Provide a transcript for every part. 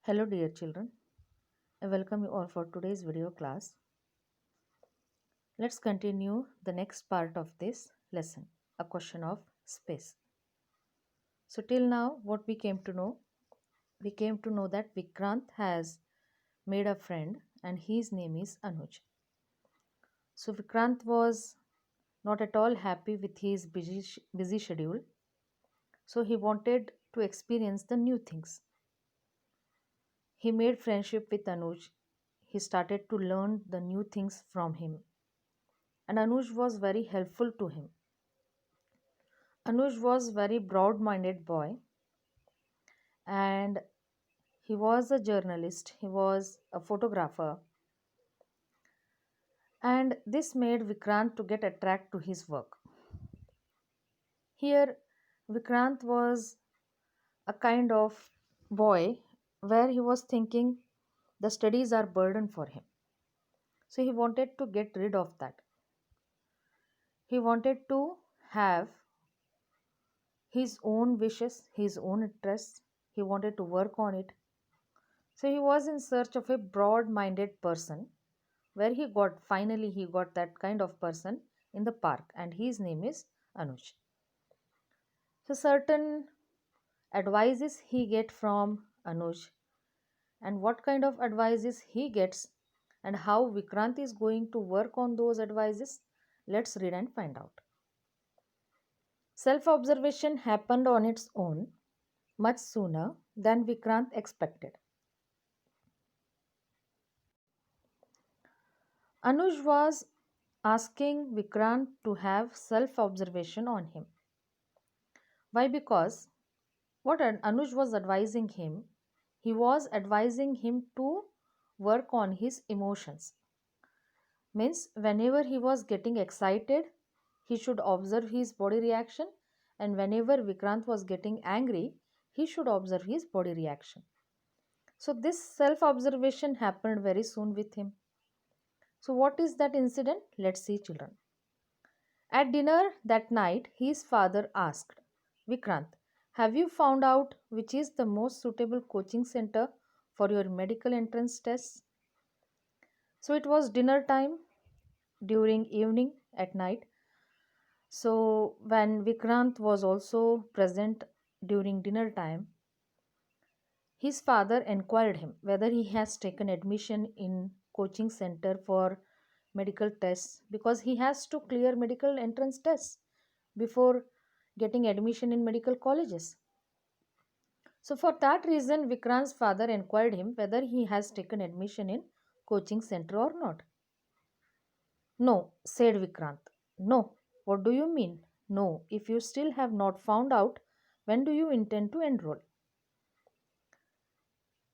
Hello dear children, I welcome you all for today's video class. Let's continue the next part of this lesson, a question of space. So till now what we came to know? We came to know that Vikrant has made a friend and his name is Anuj. So Vikrant was not at all happy with his busy schedule. So he wanted to experience the new things. He made friendship with Anuj. He started to learn the new things from him and Anuj was very helpful to him. Anuj was very broad-minded boy and he was a journalist, he was a photographer and this made Vikrant to get attracted to his work. Here Vikrant was a kind of boy where he was thinking the studies are burden for him. So he wanted to get rid of that. He wanted to have his own wishes, his own interests. He wanted to work on it. So he was in search of a broad minded person where he got that kind of person in the park and his name is Anuj. So certain advices he get from Anuj and what kind of advices he gets and how Vikrant is going to work on those advices, let's read and find out. Self observation happened on its own much sooner than Vikrant expected. Anuj was asking Vikrant to have self observation on him. Why? Because what Anuj was advising him, he was advising him to work on his emotions. Means, whenever he was getting excited, he should observe his body reaction, and whenever Vikrant was getting angry, he should observe his body reaction. So, this self observation happened very soon with him. So, what is that incident? Let's see, children. At dinner that night, his father asked, Vikrant, have you found out which is the most suitable coaching center for your medical entrance tests? So it was dinner time during evening at night. So when Vikrant was also present during dinner time, his father inquired him whether he has taken admission in coaching center for medical tests because he has to clear medical entrance tests before getting admission in medical colleges. So for that reason Vikrant's father inquired him whether he has taken admission in coaching center or not. No, said Vikrant. No, what do you mean? No, if you still have not found out, when do you intend to enroll?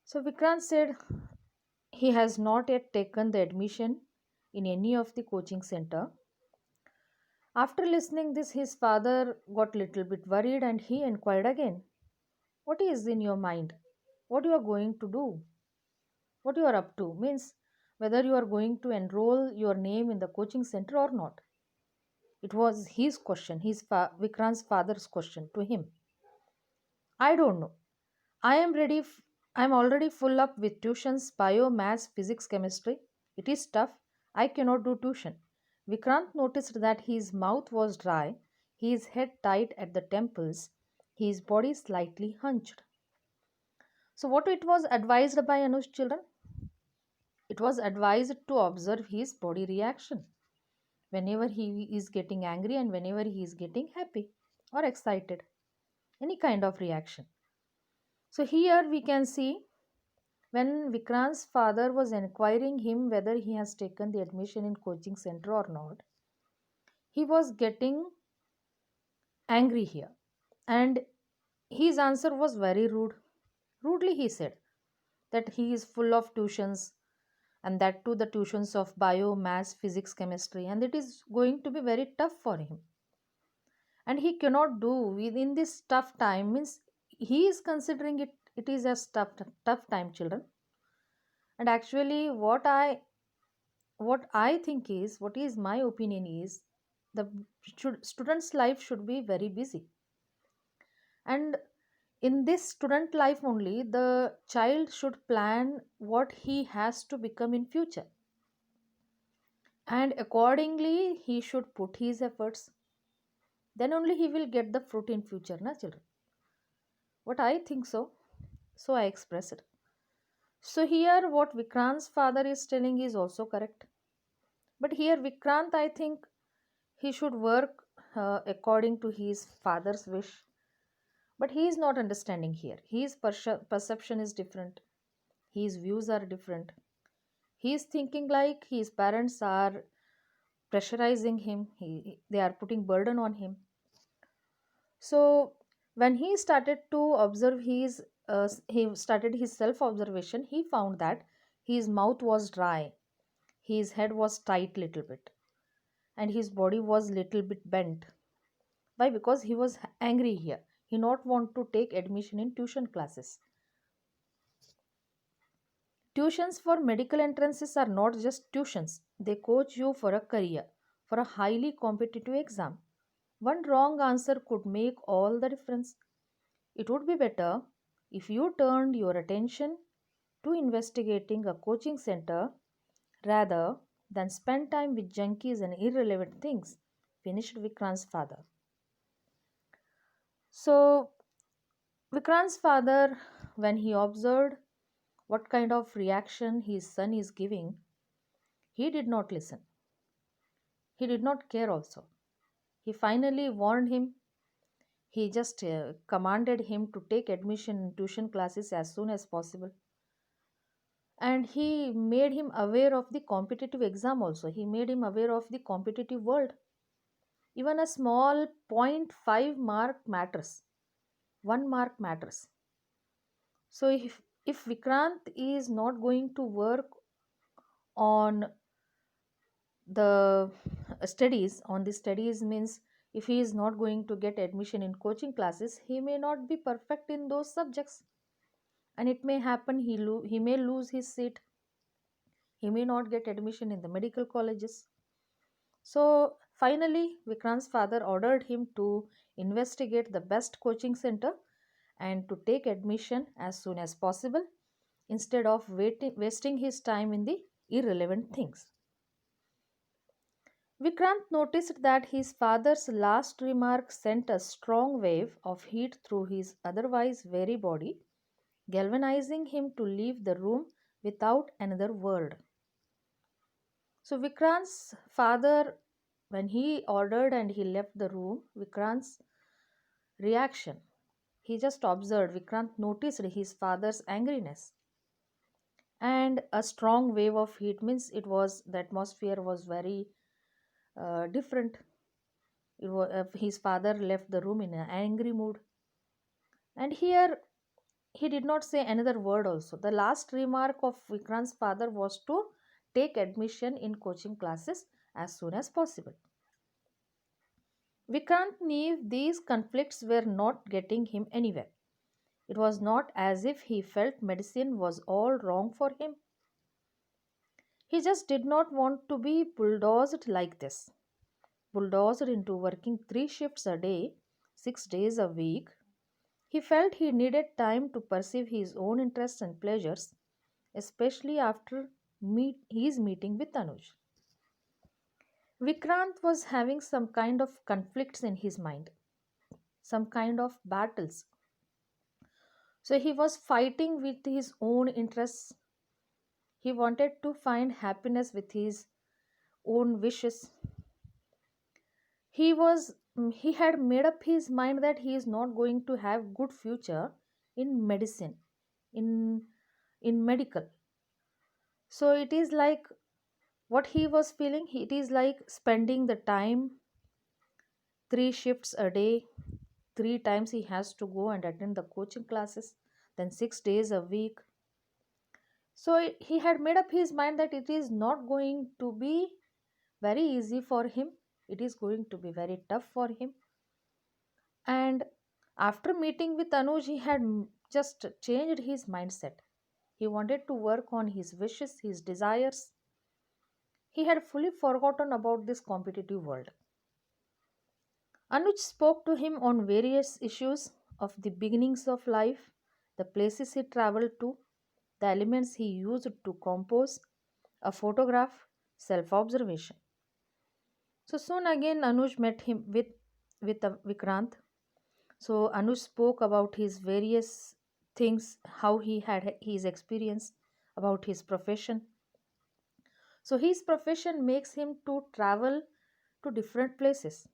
So Vikrant said he has not yet taken the admission in any of the coaching center. After listening this, his father got little bit worried and he inquired again, what is in your mind? What you are going to do? What you are up to? Means whether you are going to enroll your name in the coaching center or not. It was his question, Vikrant's father's question to him. I don't know. I am ready. I am already full up with tuitions, bio, maths, physics, chemistry. It is tough. I cannot do tuition. Vikrant noticed that his mouth was dry, his head tight at the temples, his body slightly hunched. So, what it was advised by Anu's children? It was advised to observe his body reaction whenever he is getting angry and whenever he is getting happy or excited. Any kind of reaction. So, here we can see when Vikrant's father was inquiring him whether he has taken the admission in coaching center or not, he was getting angry here. And his answer was very rude. Rudely he said that he is full of tuitions and that too the tuitions of bio, maths, physics, chemistry and it is going to be very tough for him. And he cannot do within this tough time means he is considering it is a tough time children. And actually what I think is, what is my opinion is, the student's life should be very busy. And In this student life only, the child should plan what he has to become in future, and accordingly he should put his efforts. Then only he will get the fruit in future, na children? What I think so, so I express it. So here what Vikrant's father is telling is also correct. But here Vikrant, I think he should work according to his father's wish. But he is not understanding here. His perception is different. His views are different. He is thinking like his parents are pressurizing him. They are putting burden on him. So when he started to observe he started his self observation, he found that his mouth was dry, his head was tight little bit, and his body was little bit bent. Why? Because he was angry here. He not want to take admission in tuition classes. Tuitions for medical entrances are not just tuitions. They coach you for a career, for a highly competitive exam. One wrong answer could make all the difference. It would be better if you turned your attention to investigating a coaching center rather than spend time with junkies and irrelevant things, finished Vikrant's father. So, Vikrant's father, when he observed what kind of reaction his son is giving, he did not listen. He did not care also. He finally warned him. He just commanded him to take admission in tuition classes as soon as possible. And he made him aware of the competitive exam also. He made him aware of the competitive world. Even a small point 0.5 mark matters. 1 mark matters. So if Vikrant is not going to work on the studies means, if he is not going to get admission in coaching classes, he may not be perfect in those subjects, and it may happen he may lose his seat. He may not get admission in the medical colleges. So finally Vikrant's father ordered him to investigate the best coaching center and to take admission as soon as possible, instead of wasting his time in the irrelevant things. Vikrant noticed that his father's last remark sent a strong wave of heat through his otherwise weary body, galvanizing him to leave the room without another word. So, Vikrant's father, when he ordered and he left the room, Vikrant's reaction, he just observed, Vikrant noticed his father's angriness, and a strong wave of heat means it was the atmosphere was very different. His father left the room in an angry mood, and here he did not say another word also. The last remark of Vikrant's father was to take admission in coaching classes as soon as possible. Vikrant knew these conflicts were not getting him anywhere. It was not as if he felt medicine was all wrong for him. He just did not want to be bulldozed like this. Bulldozed into working 3 shifts a day, 6 days a week. He felt he needed time to perceive his own interests and pleasures, especially after his meeting with Anuj. Vikrant was having some kind of conflicts in his mind, some kind of battles. So he was fighting with his own interests. He wanted to find happiness with his own wishes. He had made up his mind that he is not going to have good future in medicine, in in medical. So it is like what he was feeling, it is like spending the time 3 shifts a day, 3 times he has to go and attend the coaching classes, then 6 days a week. So he had made up his mind that it is not going to be very easy for him, it is going to be very tough for him. And after meeting with Anuj, he had just changed his mindset. He wanted to work on his wishes, his desires. He had fully forgotten about this competitive world. Anuj spoke to him on various issues, of the beginnings of life, the places he traveled to, the elements he used to compose a photograph, self observation. So soon again, Anuj met him with Vikrant. So Anuj spoke about his various things, how he had his experience, about his profession. So his profession makes him to travel to different places.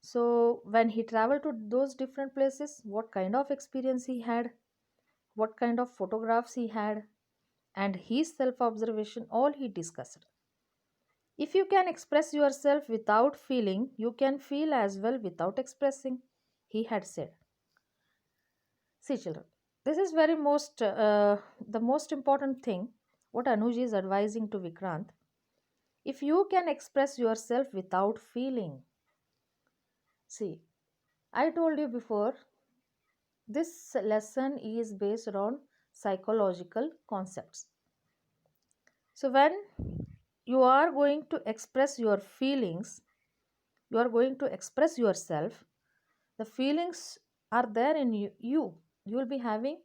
So when he traveled to those different places, what kind of experience he had, what kind of photographs he had, and his self observation, all he discussed. If you can express yourself without feeling, you can feel as well without expressing, he had said. See, children, this is very the most important thing what Anuj is advising to Vikrant. If you can express yourself without feeling, see, I told you before, this lesson is based on psychological concepts. So, when you are going to express your feelings, you are going to express yourself, the feelings are there in you will be having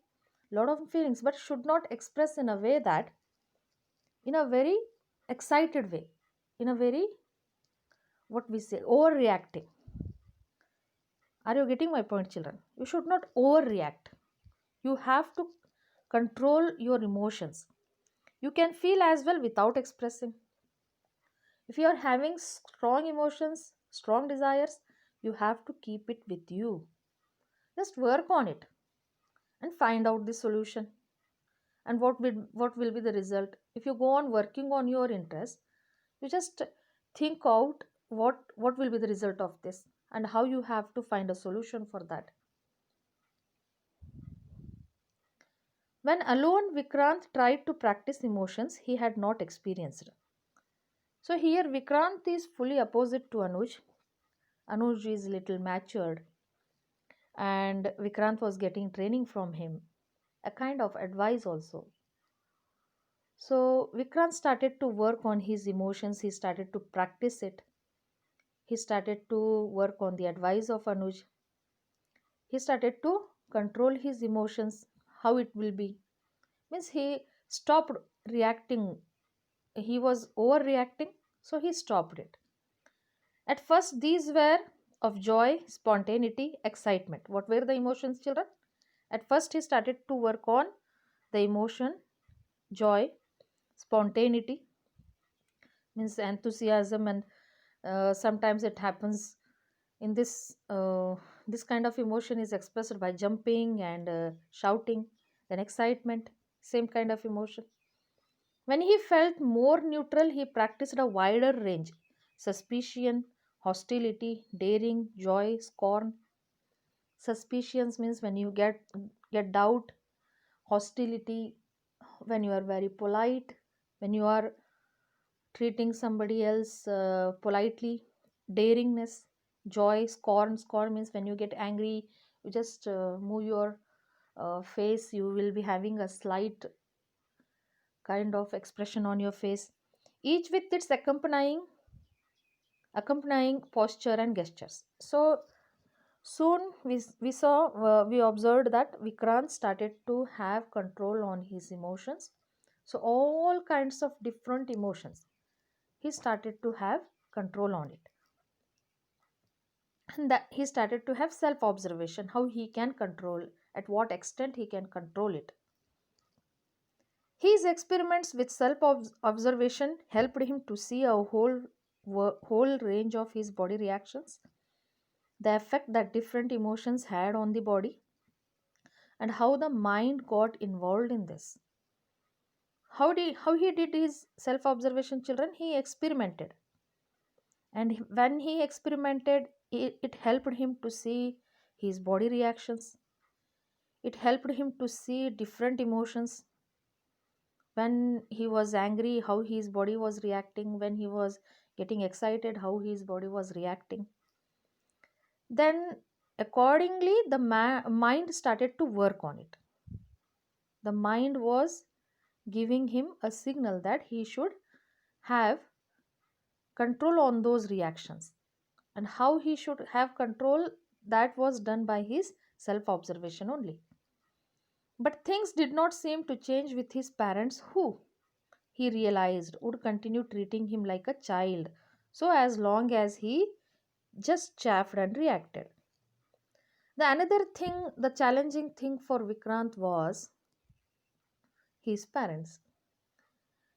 lot of feelings, but should not express in a way that in a very excited way, in a very what we say overreacting. Are you getting my point, children? You should not overreact. You have to control your emotions. You can feel as well without expressing. If you are having strong emotions, strong desires, you have to keep it with you. Just work on it and find out the solution. And what will be the result? If you go on working on your interest, you just think out what will be the result of this and how you have to find a solution for that. When alone, Vikrant tried to practice emotions he had not experienced. So here Vikrant is fully opposite to Anuj. Anuj is little matured and Vikrant was getting training from him, a kind of advice also. So Vikrant started to work on his emotions, he started to practice it, he started to work on the advice of Anuj, he started to control his emotions, how it will be. Means he stopped reacting, he was overreacting, so he stopped it. At first, these were of joy, spontaneity, excitement. What were the emotions, children? At first, he started to work on the emotion, joy, spontaneity, means enthusiasm, and sometimes it happens in this kind of emotion is expressed by jumping and shouting. Then excitement, same kind of emotion. When he felt more neutral, he practiced a wider range: suspicion, hostility, daring, joy, scorn. Suspicions means when you get doubt, hostility when you are very polite, when you are treating somebody else politely, daringness, joy, scorn. Scorn means when you get angry, you just move your face, you will be having a slight kind of expression on your face, each with its accompanying posture and gestures. So soon we observed that Vikrant started to have control on his emotions. So all kinds of different emotions he started to have control on it, and that he started to have self observation, how he can control, at what extent he can control it. His experiments with self observation helped him to see a whole range of his body reactions, the effect that different emotions had on the body, and how the mind got involved in this. How he did his self observation, children? He experimented, and when he experimented, it helped him to see his body reactions. It helped him to see different emotions. When he was angry, how his body was reacting. When he was getting excited, how his body was reacting. Then accordingly the mind started to work on it. The mind was giving him a signal that he should have control on those reactions, and how he should have control, that was done by his self observation only. But things did not seem to change with his parents, who, he realized, would continue treating him like a child so as long as he just chaffed and reacted. The another thing, the challenging thing for Vikrant was his parents.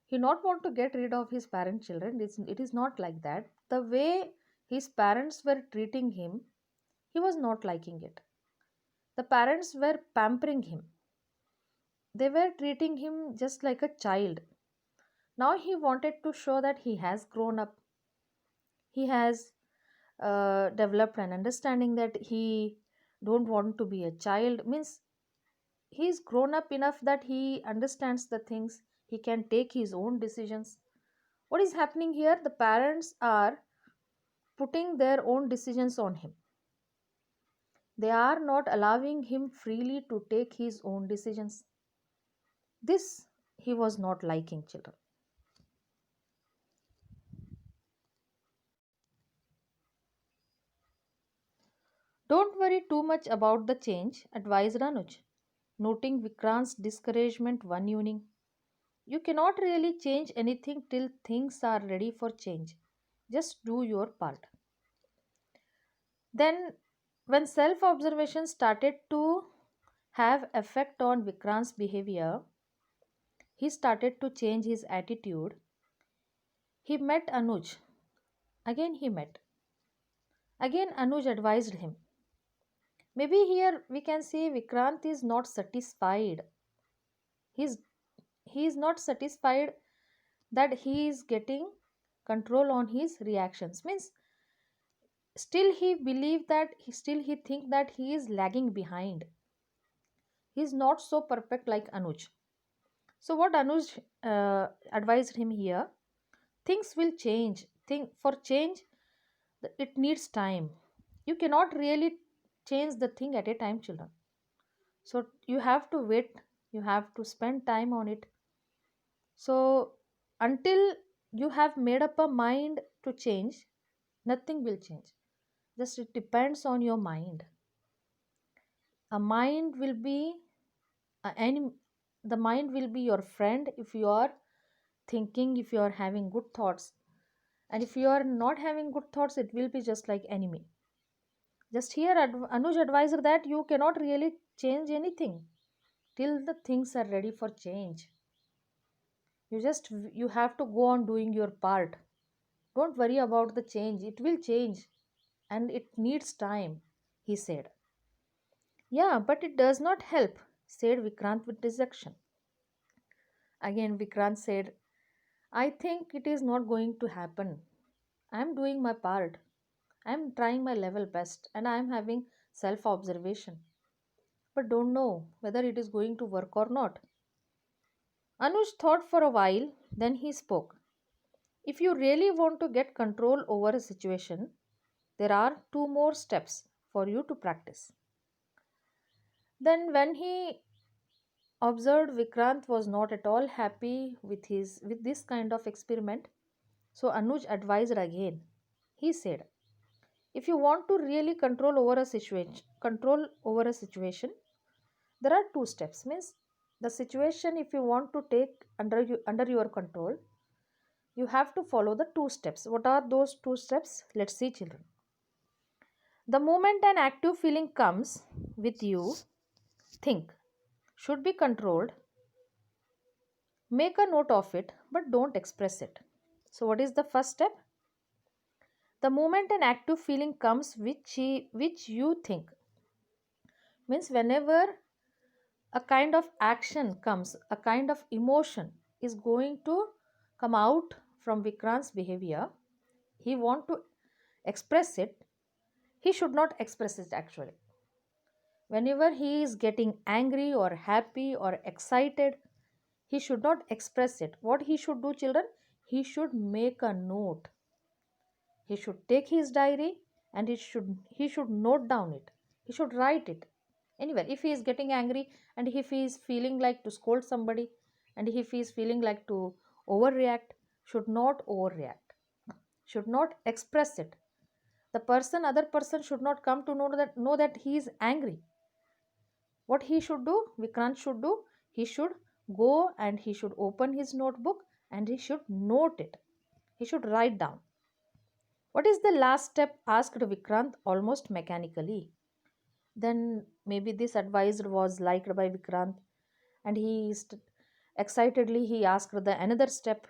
He not want to get rid of his parent children. It is not like that. The way his parents were treating him, he was not liking it. The parents were pampering him. They were treating him just like a child. Now he wanted to show that he has grown up. He has developed an understanding that he don't want to be a child. Means he's grown up enough that he understands the things. He can take his own decisions. What is happening here? The parents are putting their own decisions on him. They are not allowing him freely to take his own decisions. This he was not liking, children. Don't worry too much about the change, advised Anuj, noting Vikrant's discouragement one evening. You cannot really change anything till things are ready for change. Just do your part. Then, when self observation started to have effect on Vikrant's behavior, he started to change his attitude. He met Anuj. Again, he met. Again, Anuj advised him. Maybe here we can say Vikrant is not satisfied. He's, he is not satisfied that he is getting control on his reactions. Means still he believe that still he think that he is lagging behind. He is not so perfect like Anuj. So what Anuj advised him here, things will change. Think for change, it needs time. You cannot really change the thing at a time, children. So you have to wait. You have to spend time on it. So until you have made up a mind to change, nothing will change. Just it depends on your mind. A mind will be any the mind will be your friend if you are thinking, if you are having good thoughts, and if you are not having good thoughts, it will be just like enemy. Just here Anuj advisor that you cannot really change anything till the things are ready for change. You have to go on doing your part. Don't worry about the change, it will change, and it needs time, he said. Yeah, but it does not help, said Vikrant with dejection. Again Vikrant said, I think it is not going to happen. I am doing my part. I am trying my level best and I am having self observation, but don't know whether it is going to work or not. Anuj thought for a while, then he spoke. If you really want to get control over a situation, there are two more steps for you to practice. Then, when he observed Vikrant was not at all happy with this kind of experiment, so Anuj advised again. He said, if you want to really control over a situation, there are two steps. Means the situation, if you want to take under your control, you have to follow the two steps. What are those two steps? Let's see, children. The moment an active feeling comes with you, think, should be controlled, make a note of it, but don't express it. So, what is the first step? The moment an active feeling comes which you think, means whenever a kind of action comes, a kind of emotion is going to come out from Vikrant's behavior, he want to express it, he should not express it actually. Whenever he is getting angry or happy or excited, he should not express it. What he should do, children? He should make a note. He should take his diary and he should note down it. He should write it. Anywhere, if he is getting angry and if he is feeling like to scold somebody and if he is feeling like to overreact, should not overreact. Should not express it. The other person should not come to know that he is angry. What he should do, Vikrant should do, he should go and he should open his notebook and he should note it. He should write down. What is the last step? Asked Vikrant almost mechanically. Then maybe this advice was liked by Vikrant, and excitedly he asked the another step.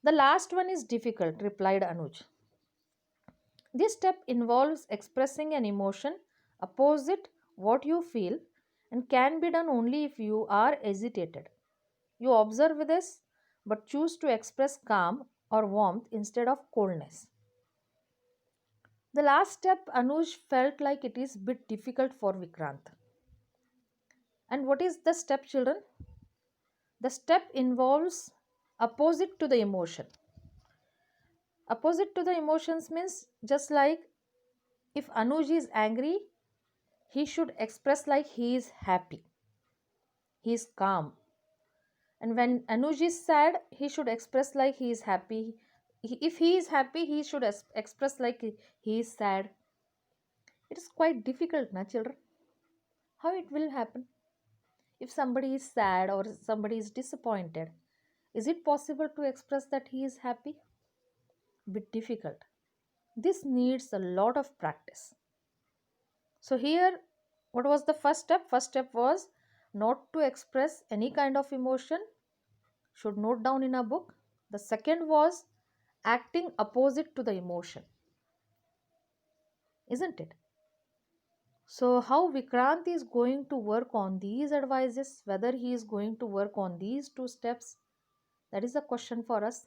The last one is difficult, replied Anuj. This step involves expressing an emotion opposite what you feel and can be done only if you are agitated. You observe this but choose to express calm or warmth instead of coldness. The last step, Anuj felt like it is bit difficult for Vikrant. And what is the step, children? The step involves opposite to the emotion. Opposite to the emotions means just like if Anuj is angry, he should express like he is happy, he is calm. And when Anuj is sad, he should express like he is happy. If he is happy, he should express like he is sad. It is quite difficult, na children? How it will happen? If somebody is sad or somebody is disappointed, is it possible to express that he is happy? Bit difficult. This needs a lot of practice. So here, what was the first step? First step was not to express any kind of emotion, should note down in a book. The second was acting opposite to the emotion, isn't it? So, how Vikrant is going to work on these advices, whether he is going to work on these two steps, that is a question for us.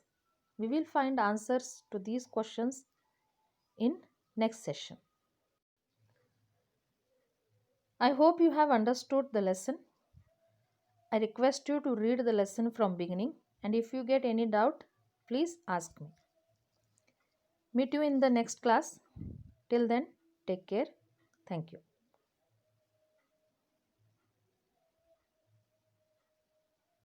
We will find answers to these questions in next session. I hope you have understood the lesson. I request you to read the lesson from beginning, and if you get any doubt, please ask me. Meet you in the next class. Till then, take care. Thank you.